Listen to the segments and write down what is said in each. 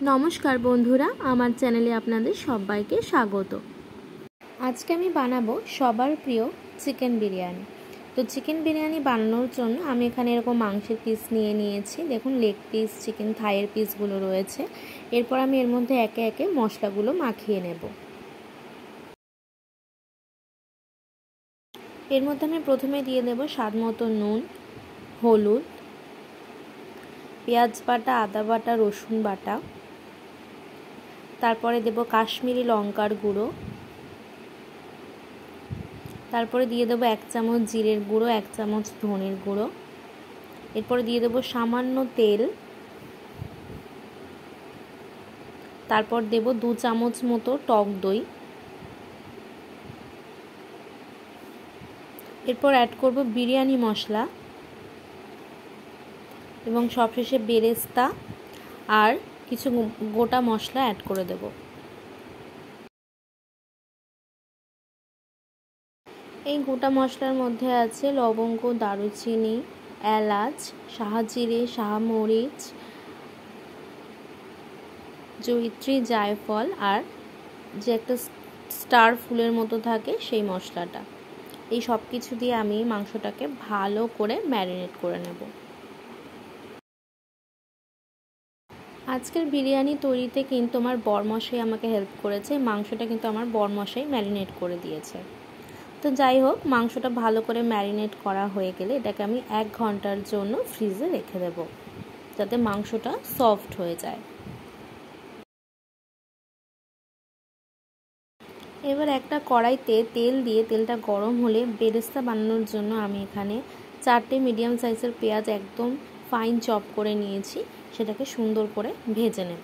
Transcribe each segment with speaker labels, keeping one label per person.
Speaker 1: নমস্কার বন্ধুরা, আমার চ্যানেলে আপনাদের সবাইকে স্বাগত। আজকে আমি বানাবো সবার প্রিয় চিকেন বিরিয়ানি। তো চিকেন বিরিয়ানি বানানোর জন্য আমি এখানে এরকম মাংসের পিস নিয়েছি। দেখুন, লেগ পিস, চিকেন থাইয়ের পিসগুলো রয়েছে। এরপর আমি এর মধ্যে একে একে মশলাগুলো মাখিয়ে নেব। এর মধ্যে আমি প্রথমে দিয়ে দেব স্বাদ মতো নুন, হলুদ, পেঁয়াজ বাটা, আদা বাটা, রসুন বাটা, তারপরে দেব কাশ্মীরি লঙ্কার গুঁড়ো, তারপরে দিয়ে দেবো 1 চামচ জিরের গুঁড়ো, 1 চামচ ধনের গুঁড়ো। এরপরে দিয়ে দেবো সামান্য তেল, তারপর দেব 2 চামচ মতো টক দই। এরপর অ্যাড করব বিরিয়ানি মশলা এবং সবশেষে বেরেস্তা আর কিছু গোটা মশলা অ্যাড করে দেব। এই গোটা মশলার মধ্যে আছে লবঙ্গ, দারুচিনি, এলাচ, শাহজিরে, শাহমরিচ, জয়িত্রী, জায়ফল আর যে একটা স্টার ফুলের মতো থাকে সেই মশলাটা। এই সব কিছু দিয়ে আমি মাংসটাকে ভালো করে ম্যারিনেট করে নেব। আজকের বিরিয়ানি তৈরিতে কিন্তু আমার বরমশাই আমাকে হেল্প করেছে। মাংসটা কিন্তু আমার বরমশাই ম্যারিনেট করে দিয়েছে। তো যাই হোক, মাংসটা ভালো করে ম্যারিনেট করা হয়ে গেলে এটাকে আমি 1 ঘন্টার জন্য ফ্রিজে রেখে দেব, যাতে মাংসটা সফট হয়ে যায়। এবার একটা কড়াইতে তেল দিয়ে তেলটা গরম হলে বেরেস্তা বানানোর জন্য আমি এখানে 4টে মিডিয়াম সাইজের পেঁয়াজ একদম ফাইন চপ করে নিয়েছি। সেটাকে সুন্দর করে ভেজে নেব।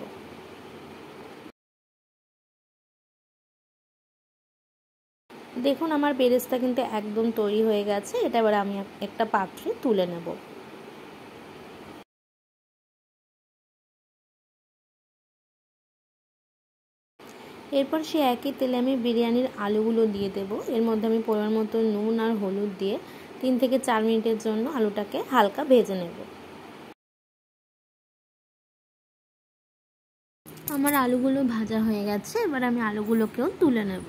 Speaker 1: দেখুন, আমার বেরেস্তা কিন্তু একদম তৈরি হয়ে গেছে। এটা এবার আমি একটা পাত্রে তুলে নেব। এরপর সে একই তেলে আমি বিরিয়ানির আলুগুলো দিয়ে দেব। এর মধ্যে আমি পরিমাণ মতো নুন আর হলুদ দিয়ে 3 থেকে 4 মিনিটের জন্য আলুটাকে হালকা ভেজে নেব। আমার আলুগুলো ভাজা হয়ে গেছে। এবার আমি আলুগুলোকেও তুলে নেব।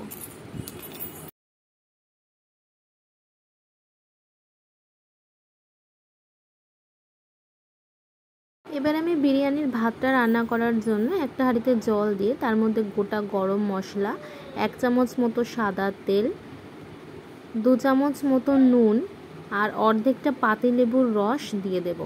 Speaker 1: এবার আমি বিরিয়ানির ভাতটা রান্না করার জন্য একটা হাঁড়িতে জল দিয়ে তার মধ্যে গোটা গরম মশলা, 1 চামচ মতো সাদা তেল, 2 চামচ মতো নুন আর অর্ধেকটা পাতিলেবুর রস দিয়ে দেব।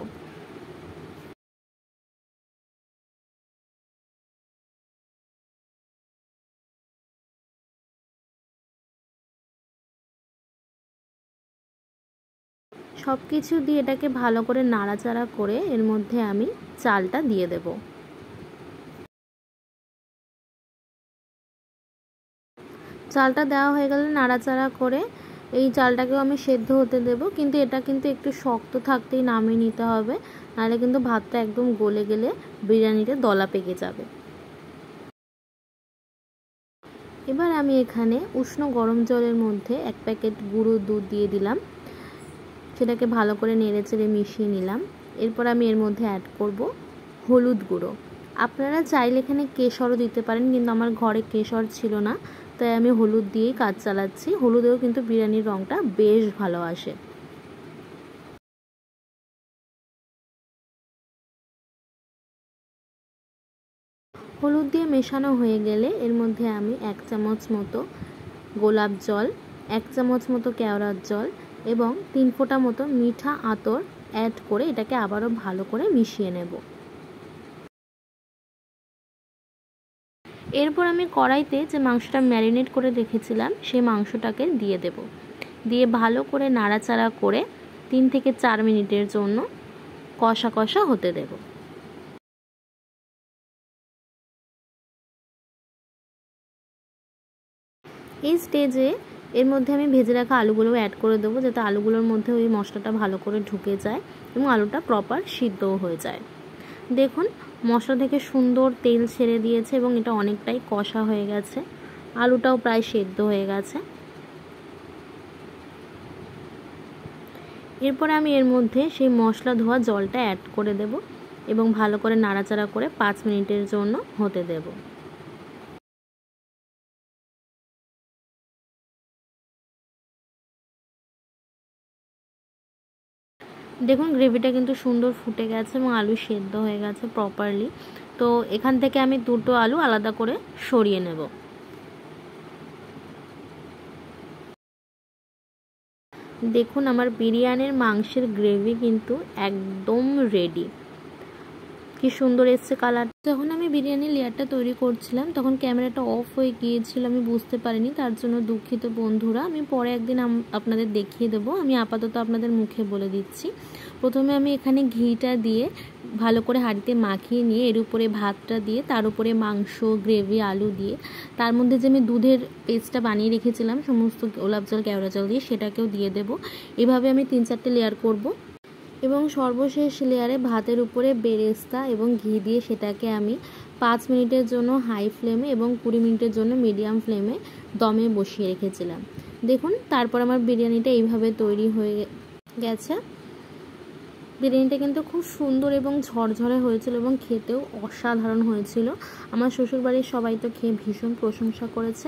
Speaker 1: সব কিছু দিয়ে এটাকে ভালো করে নাড়াচাড়া করে এর মধ্যে আমি চালটা দিয়ে দেব। চালটা দেওয়া হয়ে গেলে নাড়াচাড়া করে এই চালটাকেও আমি সেদ্ধ হতে দেব, কিন্তু এটা কিন্তু একটু শক্ত থাকতেই নামিয়ে নিতে হবে, নাহলে কিন্তু ভাতটা একদম গলে গেলে বিরিয়ানিতে দলা পেকে যাবে। এবার আমি এখানে উষ্ণ গরম জলের মধ্যে 1 প্যাকেট গুঁড়ো দুধ দিয়ে দিলাম। সেটাকে ভালো করে নেড়েচেড়ে মিশিয়ে নিলাম। এরপর আমি এর মধ্যে অ্যাড করব হলুদ গুঁড়ো। আপনারা চাইলে এখানে কেশরও দিতে পারেন, কিন্তু আমার ঘরে কেশর ছিল না, তাই আমি হলুদ দিয়েই কাজ চালাচ্ছি। হলুদেও কিন্তু বিরিয়ানির রঙটা বেশ ভালো আসে। হলুদ দিয়ে মেশানো হয়ে গেলে এর মধ্যে আমি 1 চামচ মতো গোলাপ জল, 1 চামচ মতো কেওড়ার জল এবং 3 ফোঁটা মতো মিঠা আতর অ্যাড করে এটাকে আবারও ভালো করে মিশিয়ে নেব। এরপর আমি কড়াইতে যে মাংসটা ম্যারিনেট করে রেখেছিলাম সেই মাংসটাকে দিয়ে দেব। দিয়ে ভালো করে নাড়াচাড়া করে 3 থেকে 4 মিনিটের জন্য কষা কষা হতে দেব। এই স্টেজে এর মধ্যে আমি ভেজে রাখা আলুগুলো অ্যাড করে দেবো, যাতে আলুগুলোর মধ্যে ওই মশলাটা ভালো করে ঢুকে যায় এবং আলুটা প্রপার সিদ্ধও হয়ে যায়। দেখুন, মশলা থেকে সুন্দর তেল ছেড়ে দিয়েছে এবং এটা অনেকটাই কষা হয়ে গেছে। আলুটাও প্রায় সেদ্ধ হয়ে গেছে। এরপর আমি এর মধ্যে সেই মশলা ধোয়া জলটা অ্যাড করে দেব। এবং ভালো করে নাড়াচাড়া করে 5 মিনিটের জন্য হতে দেব। দেখুন গ্রেভিটা কিন্তু সুন্দর ফুটে গেছে এবং আলু সেদ্ধ হয়ে গেছে প্রপারলি। তো এখান থেকে আমি দুটো আলু আলাদা করে সরিয়ে নেব। দেখুন আমার বিরিয়ানির মাংসের গ্রেভি কিন্তু একদম রেডি। কি সুন্দর এসছে কালার। যখন আমি বিরিয়ানির লেয়ারটা তৈরি করছিলাম তখন ক্যামেরাটা অফ হয়ে গিয়েছিল, আমি বুঝতে পারিনি, তার জন্য দুঃখিত বন্ধুরা। আমি পরে একদিন আপনাদের দেখিয়ে দেবো। আমি আপাতত আপনাদের মুখে বলে দিচ্ছি। প্রথমে আমি এখানে ঘিটা দিয়ে ভালো করে হাঁড়িতে মাখিয়ে নিয়ে এর উপরে ভাতটা দিয়ে তার উপরে মাংস, গ্রেভি, আলু দিয়ে তার মধ্যে যে আমি দুধের পেস্টটা বানিয়ে রেখেছিলাম সমস্ত গোলাপ জল, কেওড়া জল দিয়ে, সেটাকেও দিয়ে দেব। এভাবে আমি 3-4টে লেয়ার করব এবং সর্বশেষ লেয়ারে ভাতের উপরে বেরেস্তা এবং ঘি দিয়ে সেটাকে আমি 5 মিনিটের জন্য হাই ফ্লেমে এবং 20 মিনিটের জন্য মিডিয়াম ফ্লেমে দমে বসিয়ে রেখেছিলাম। দেখুন তারপর আমার বিরিয়ানিটা এইভাবে তৈরি হয়ে গেছে। বিরিয়ানিটা কিন্তু খুব সুন্দর এবং ঝরঝরে হয়েছিল এবং খেতেও অসাধারণ হয়েছিল। আমার শ্বশুরবাড়ির সবাই তো খেয়ে ভীষণ প্রশংসা করেছে।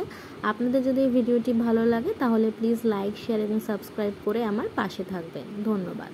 Speaker 1: আপনাদের যদি এই ভিডিওটি ভালো লাগে তাহলে প্লিজ লাইক, শেয়ার এবং সাবস্ক্রাইব করে আমার পাশে থাকবেন। ধন্যবাদ।